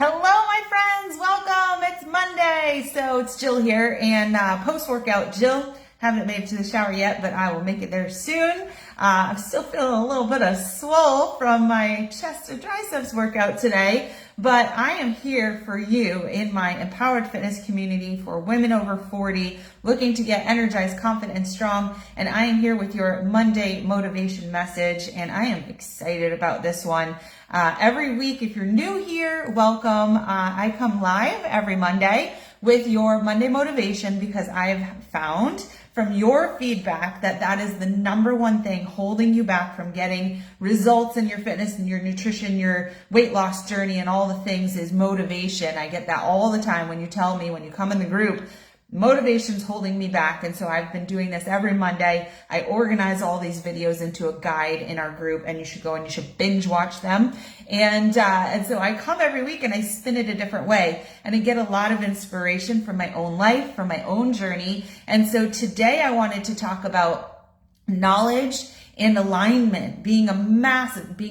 Hello, my friends. Welcome. It's Monday. So it's Jill here, and post-workout Jill. Haven't made it to the shower yet, but I will make it there soon. I'm still feeling a little bit of swole from my chest or triceps workout today, but I am here for you in my Empowered Fitness community for women over 40 looking to get energized, confident, and strong. And I am here with your Monday motivation message, and I am excited about this one. Every week, if you're new here, welcome. I come live every Monday with your Monday motivation because I've found from your feedback that is the number one thing holding you back from getting results in your fitness and your nutrition, your weight loss journey, and all the things is motivation. I get that all the time when you tell me, when you come in the group, motivation's holding me back. And so I've been doing this every Monday. I organize all these videos into a guide in our group, and you should go and you should binge watch them. And so I come every week and I spin it a different way, and I get a lot of inspiration from my own life, from my own journey. And so today I wanted to talk about knowledge and alignment being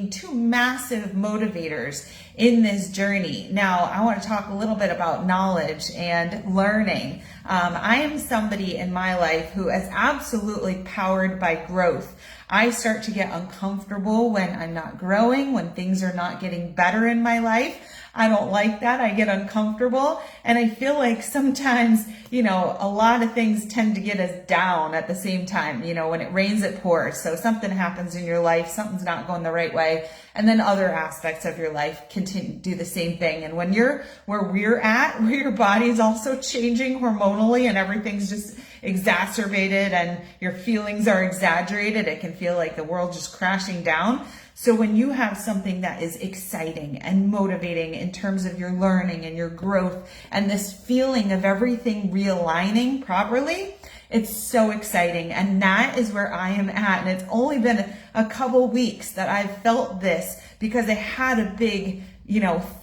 two massive motivators in this journey. Now, I want to talk a little bit about knowledge and learning. I am somebody in my life who is absolutely powered by growth. I start to get uncomfortable when I'm not growing, when things are not getting better in my life. I don't like that. I get uncomfortable, and I feel like sometimes, a lot of things tend to get us down at the same time. When it rains, it pours. So something happens in your life, something's not going the right way, and then other aspects of your life do the same thing. And when you're where we're at, where your body's also changing hormonally and everything's just exacerbated and your feelings are exaggerated, it can feel like the world just crashing down. So when you have something that is exciting and motivating in terms of your learning and your growth and this feeling of everything realigning properly, it's so exciting. And that is where I am at. And it's only been a couple weeks that I've felt this because I had a big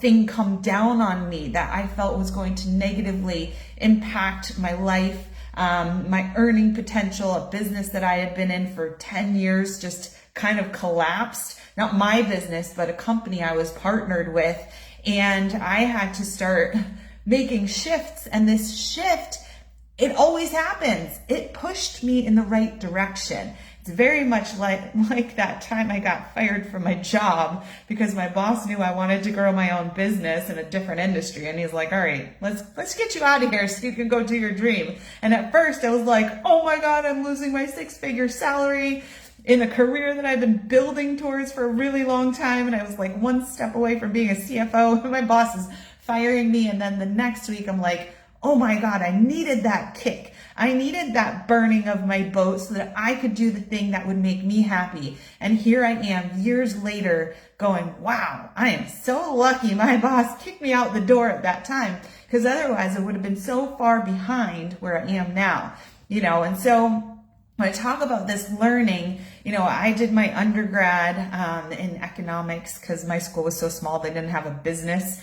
thing come down on me that I felt was going to negatively impact my life, my earning potential. A business that I had been in for 10 years just kind of collapsed. Not my business, but a company I was partnered with. And I had to start making shifts. And this shift, it always happens. It pushed me in the right direction. It's very much like that time I got fired from my job because my boss knew I wanted to grow my own business in a different industry. And he's like, all right, let's get you out of here so you can go do your dream. And at first I was like, oh my God, I'm losing my 6-figure salary in a career that I've been building towards for a really long time. And I was like one step away from being a CFO, and my boss is firing me. And then the next week I'm like, oh my God, I needed that kick. I needed that burning of my boat so that I could do the thing that would make me happy. And here I am years later going, wow, I am so lucky my boss kicked me out the door at that time, because otherwise I would have been so far behind where I am now, And so when I talk about this learning, I did my undergrad in economics because my school was so small, they didn't have a business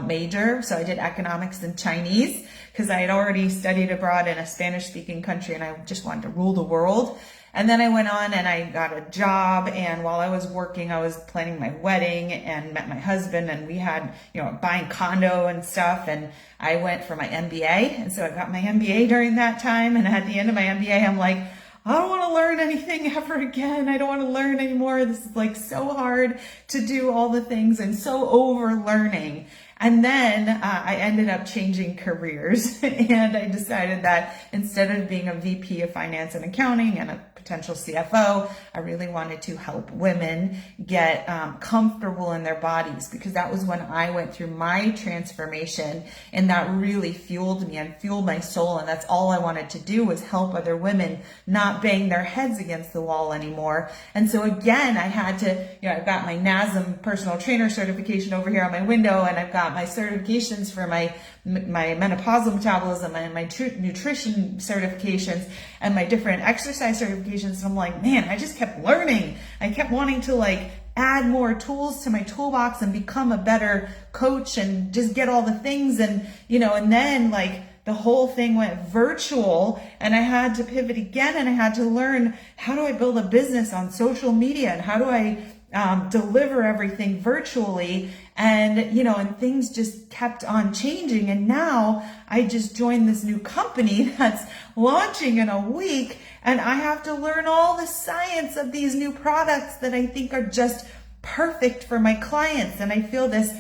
major. So I did economics and Chinese because I had already studied abroad in a Spanish-speaking country and I just wanted to rule the world. And then I went on and I got a job, and while I was working, I was planning my wedding and met my husband, and we had, buying condo and stuff, and I went for my MBA. And so I got my MBA during that time, and at the end of my MBA, I'm like, I don't want to learn anything ever again. I don't want to learn anymore. This is so hard to do all the things and so over learning. And then I ended up changing careers and I decided that instead of being a VP of finance and accounting and a potential CFO, I really wanted to help women get comfortable in their bodies, because that was when I went through my transformation, and that really fueled me and fueled my soul. And that's all I wanted to do, was help other women not bang their heads against the wall anymore. And so again, I had to, I've got my NASM personal trainer certification over here on my window, and I've got my certifications for my menopausal metabolism and my nutrition certifications and my different exercise certifications. And I'm like, man, I just kept learning. I kept wanting to add more tools to my toolbox and become a better coach and just get all the things. And, and then the whole thing went virtual, and I had to pivot again, and I had to learn, how do I build a business on social media, and how do I deliver everything virtually. And, and things just kept on changing. And now I just joined this new company that's launching in a week. And I have to learn all the science of these new products that I think are just perfect for my clients. And I feel this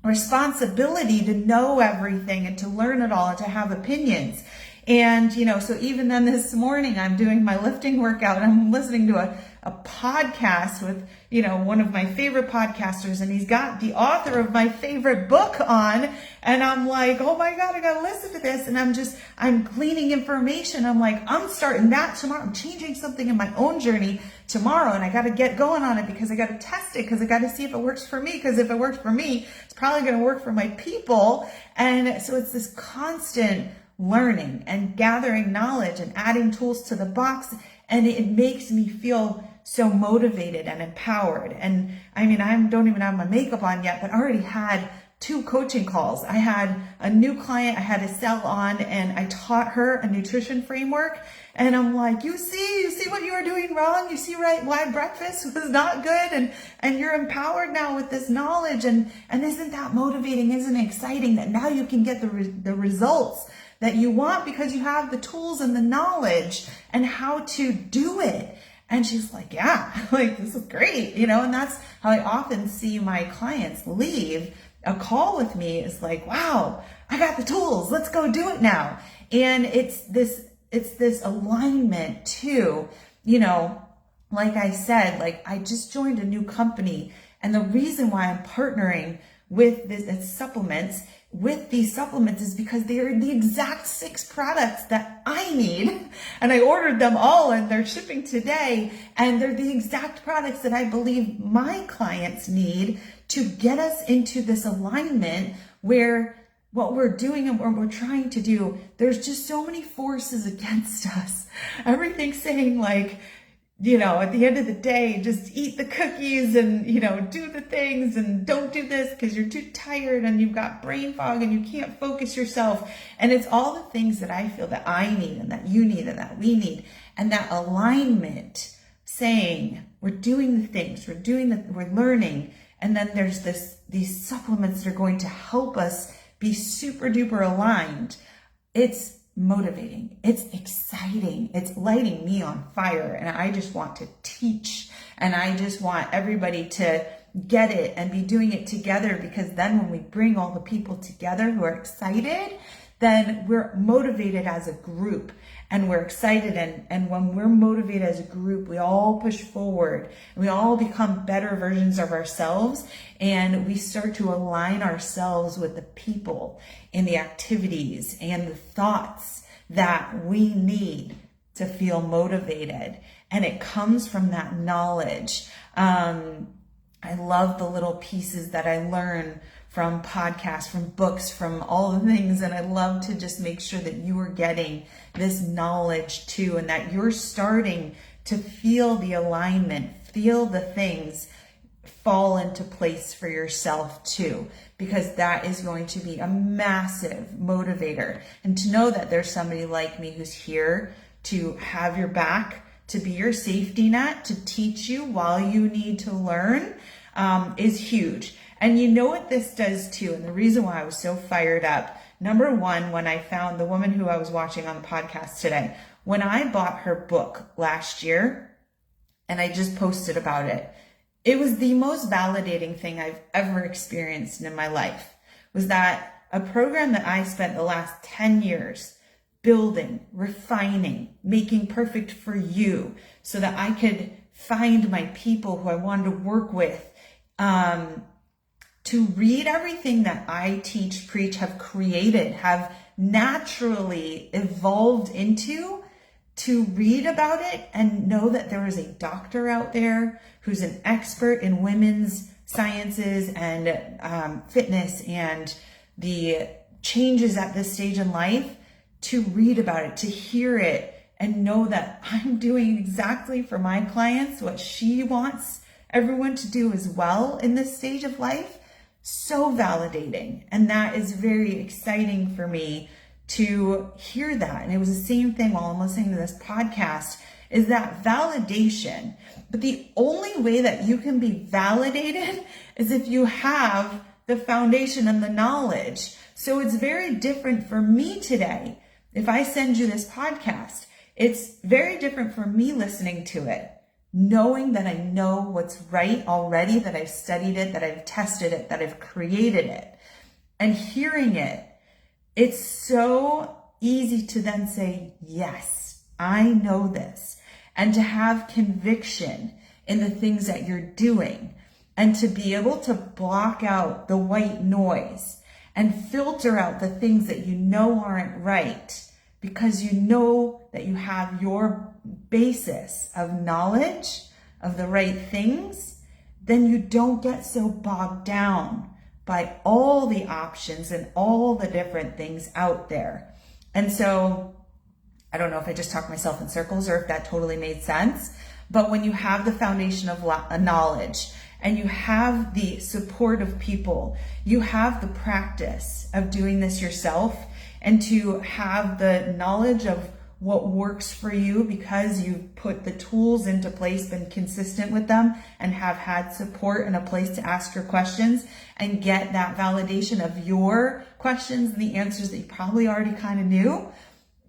responsibility to know everything and to learn it all and to have opinions. And, so even then this morning, I'm doing my lifting workout and I'm listening to a podcast with, one of my favorite podcasters, and he's got the author of my favorite book on. And I'm like, oh my God, I got to listen to this. And I'm gleaning information. I'm like, I'm starting that tomorrow. I'm changing something in my own journey tomorrow. And I got to get going on it because I got to test it, because I got to see if it works for me. Because if it works for me, it's probably going to work for my people. And so it's this constant learning and gathering knowledge and adding tools to the box. And it makes me feel so motivated and empowered. And I mean, I don't even have my makeup on yet, but I already had 2 coaching calls. I had a new client I had to sell on, and I taught her a nutrition framework. And I'm like, you see what you were doing wrong? You see why breakfast was not good? And you're empowered now with this knowledge. And isn't that motivating? Isn't it exciting that now you can get the results that you want because you have the tools and the knowledge and how to do it? And she's like, yeah, like, this is great, and that's how I often see my clients leave a call with me. Is like, wow, I got the tools. Let's go do it now. And it's this alignment too, like I said, like, I just joined a new company, and the reason why I'm partnering with these supplements is because they are the exact 6 products that I need. And I ordered them all and they're shipping today. And they're the exact products that I believe my clients need to get us into this alignment where what we're doing and what we're trying to do, there's just so many forces against us. Everything's saying like, at the end of the day, just eat the cookies and, do the things and don't do this because you're too tired and you've got brain fog and you can't focus yourself. And it's all the things that I feel that I need and that you need and that we need. And that alignment saying we're doing the things, we're learning. And then there's these supplements that are going to help us be super duper aligned. It's motivating. It's exciting. It's lighting me on fire. And I just want to teach. And I just want everybody to get it and be doing it together, because then when we bring all the people together who are excited, then we're motivated as a group and we're excited. And when we're motivated as a group, we all push forward and we all become better versions of ourselves. And we start to align ourselves with the people and the activities and the thoughts that we need to feel motivated. And it comes from that knowledge. I love the little pieces that I learn from podcasts, from books, from all the things. And I love to just make sure that you are getting this knowledge too, and that you're starting to feel the alignment, feel the things fall into place for yourself too, because that is going to be a massive motivator. And to know that there's somebody like me who's here to have your back, to be your safety net, to teach you while you need to learn, is huge. And you know what this does too, and the reason why I was so fired up, number one, when I found the woman who I was watching on the podcast today, when I bought her book last year, and I just posted about it, it was the most validating thing I've ever experienced in my life, was that a program that I spent the last 10 years building, refining, making perfect for you so that I could find my people who I wanted to work with, to read everything that I teach, preach, have created, have naturally evolved into, to read about it and know that there is a doctor out there who's an expert in women's sciences and fitness and the changes at this stage in life, to read about it, to hear it, and know that I'm doing exactly for my clients what she wants everyone to do as well in this stage of life. So validating. And that is very exciting for me to hear that. And it was the same thing while I'm listening to this podcast, is that validation. But the only way that you can be validated is if you have the foundation and the knowledge. So it's very different for me today. If I send you this podcast, it's very different for me listening to it, knowing that I know what's right already, that I've studied it, that I've tested it, that I've created it, and hearing it. It's so easy to then say, yes, I know this, and to have conviction in the things that you're doing, and to be able to block out the white noise and filter out the things that you know aren't right, because you know that you have your basis of knowledge of the right things. Then you don't get so bogged down by all the options and all the different things out there. And so I don't know if I just talked myself in circles or if that totally made sense, but when you have the foundation of knowledge and you have the support of people, you have the practice of doing this yourself, and to have the knowledge of what works for you because you've put the tools into place, been consistent with them, and have had support and a place to ask your questions and get that validation of your questions and the answers that you probably already kind of knew,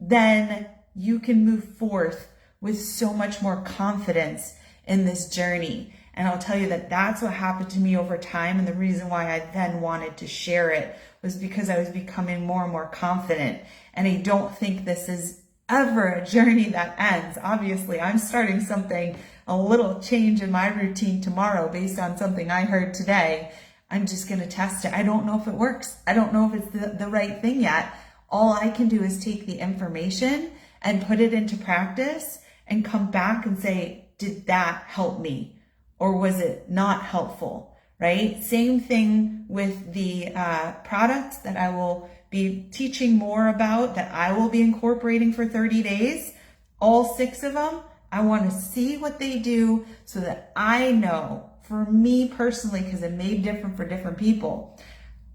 then you can move forth with so much more confidence in this journey. And I'll tell you that that's what happened to me over time. And the reason why I then wanted to share it was because I was becoming more and more confident. And I don't think this is ever a journey that ends. Obviously, I'm starting something, a little change in my routine tomorrow based on something I heard today. I'm just going to test it. I don't know if it works. I don't know if it's the right thing yet. All I can do is take the information and put it into practice and come back and say, did that help me? Or was it not helpful, right? Same thing with the products that I will be teaching more about, that I will be incorporating for 30 days. All 6 of them, I want to see what they do so that I know, for me personally, because it may be different for different people,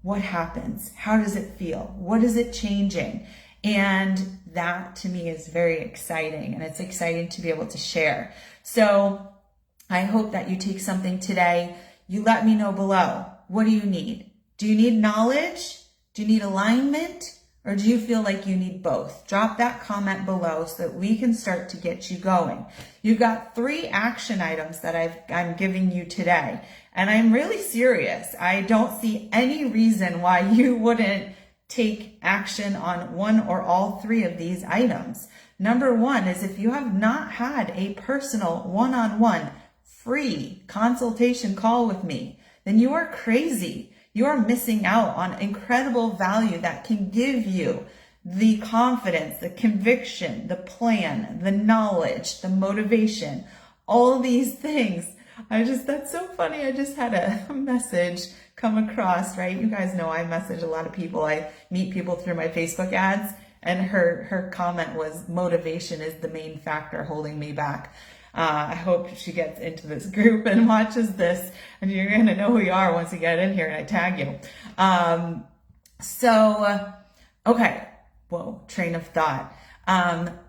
what happens? How does it feel? What is it changing? And that to me is very exciting, and it's exciting to be able to share. So I hope that you take something today. You let me know below. What do you need? Do you need knowledge? Do you need alignment? Or do you feel like you need both? Drop that comment below so that we can start to get you going. You've got 3 action items that I'm giving you today. And I'm really serious. I don't see any reason why you wouldn't take action on one or all 3 of these items. Number 1 is, if you have not had a personal one-on-one free consultation call with me, then you are crazy. You are missing out on incredible value that can give you the confidence, the conviction, the plan, the knowledge, the motivation, all these things. That's so funny. I just had a message come across, right? You guys know I message a lot of people. I meet people through my Facebook ads, and her comment was, motivation is the main factor holding me back. I hope she gets into this group and watches this, and you're going to know who you are once you get in here and I tag you. Okay. Whoa, train of thought.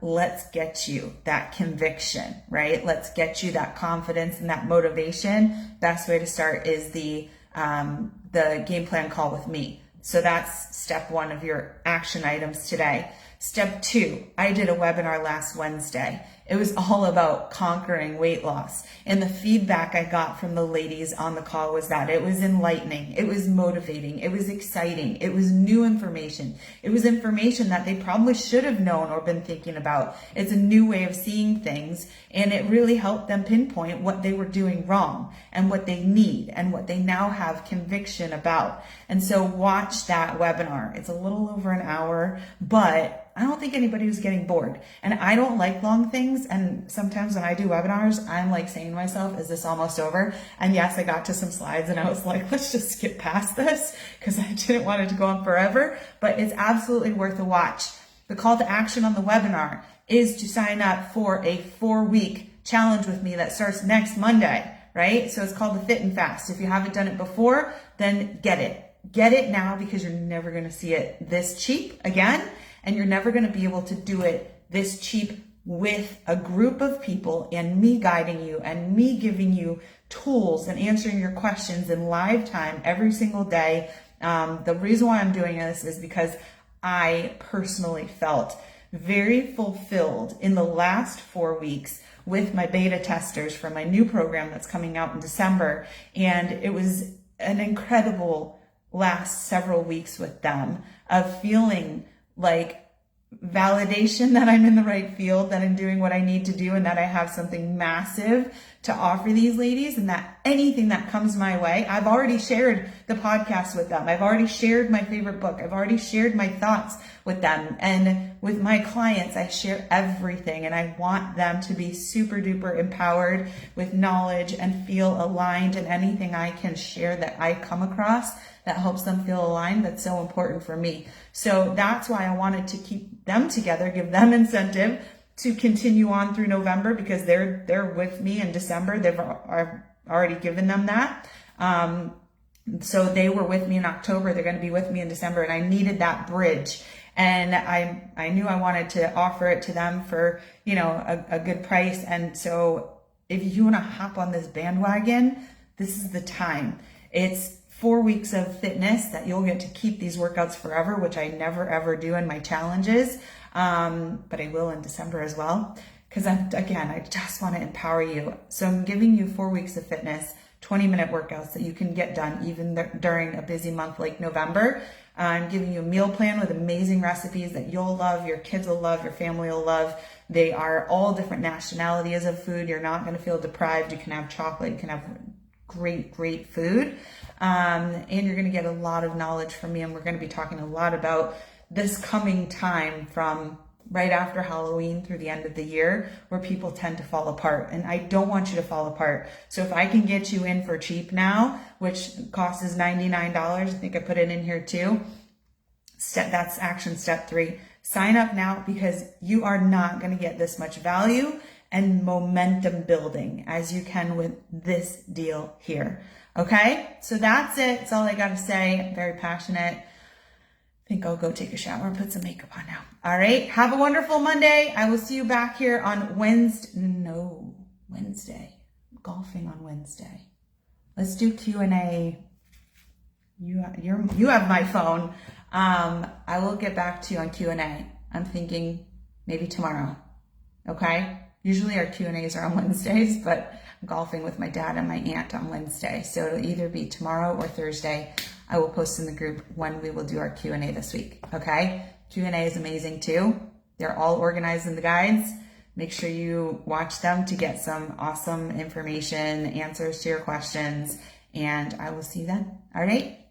Let's get you that conviction, right? Let's get you that confidence and that motivation. Best way to start is the game plan call with me. So that's step 1 of your action items today. Step 2, I did a webinar last Wednesday. It was all about conquering weight loss. And the feedback I got from the ladies on the call was that it was enlightening. It was motivating. It was exciting. It was new information. It was information that they probably should have known or been thinking about. It's a new way of seeing things. And it really helped them pinpoint what they were doing wrong and what they need and what they now have conviction about. And so watch that webinar. It's a little over an hour, but I don't think anybody was getting bored. And I don't like long things. And sometimes when I do webinars, I'm like saying to myself, is this almost over? And yes, I got to some slides and I was like, let's just skip past this because I didn't want it to go on forever. But it's absolutely worth a watch. The call to action on the webinar is to sign up for a 4-week challenge with me that starts next Monday, right? So it's called the Fit and Fast. If you haven't done it before, then get it. Get it now, because you're never going to see it this cheap again. And you're never going to be able to do it this cheap with a group of people and me guiding you and me giving you tools and answering your questions in live time every single day. The reason why I'm doing this is because I personally felt very fulfilled in the last 4 weeks with my beta testers for my new program that's coming out in December. And it was an incredible last several weeks with them of feeling like validation that I'm in the right field, that I'm doing what I need to do, and that I have something massive to offer these ladies, and that anything that comes my way, I've already shared the podcast with them. I've already shared my favorite book. I've already shared my thoughts with them. And with my clients, I share everything, and I want them to be super duper empowered with knowledge and feel aligned in anything I can share that I come across that helps them feel aligned. That's so important for me. So that's why I wanted to keep them together, give them incentive to continue on through November, because they're with me in December. I've already given them that. So they were with me in October. They're going to be with me in December, and I needed that bridge. And I knew I wanted to offer it to them for, a good price. And so if you want to hop on this bandwagon, this is the time. It's 4 weeks of fitness that you'll get to keep these workouts forever, which I never ever do in my challenges. But I will in December as well, because I just want to empower you. So I'm giving you 4 weeks of fitness, 20-minute workouts that you can get done even during a busy month like November. I'm giving you a meal plan with amazing recipes that you'll love, your kids will love, your family will love. They are all different nationalities of food. You're not going to feel deprived. You can have chocolate, you can have great food. And you're going to get a lot of knowledge from me. And we're going to be talking a lot about this coming time from right after Halloween through the end of the year, where people tend to fall apart. And I don't want you to fall apart. So if I can get you in for cheap now, which cost is $99, I think I put it in here too. That's action step 3. Sign up now, because you are not going to get this much value and momentum building as you can with this deal here. Okay, so that's it. That's all I got to say. I'm very passionate. I think I'll go take a shower and put some makeup on now. All right, have a wonderful Monday. I will see you back here on Wednesday. Golfing on Wednesday. Let's do Q&A. You have my phone. I will get back to you on Q&A. I'm thinking maybe tomorrow. Okay. Usually our Q&As are on Wednesdays, but I'm golfing with my dad and my aunt on Wednesday. So it'll either be tomorrow or Thursday. I will post in the group when we will do our Q&A this week. Okay. Q&A is amazing too. They're all organized in the guides. Make sure you watch them to get some awesome information, answers to your questions, and I will see you then. All right.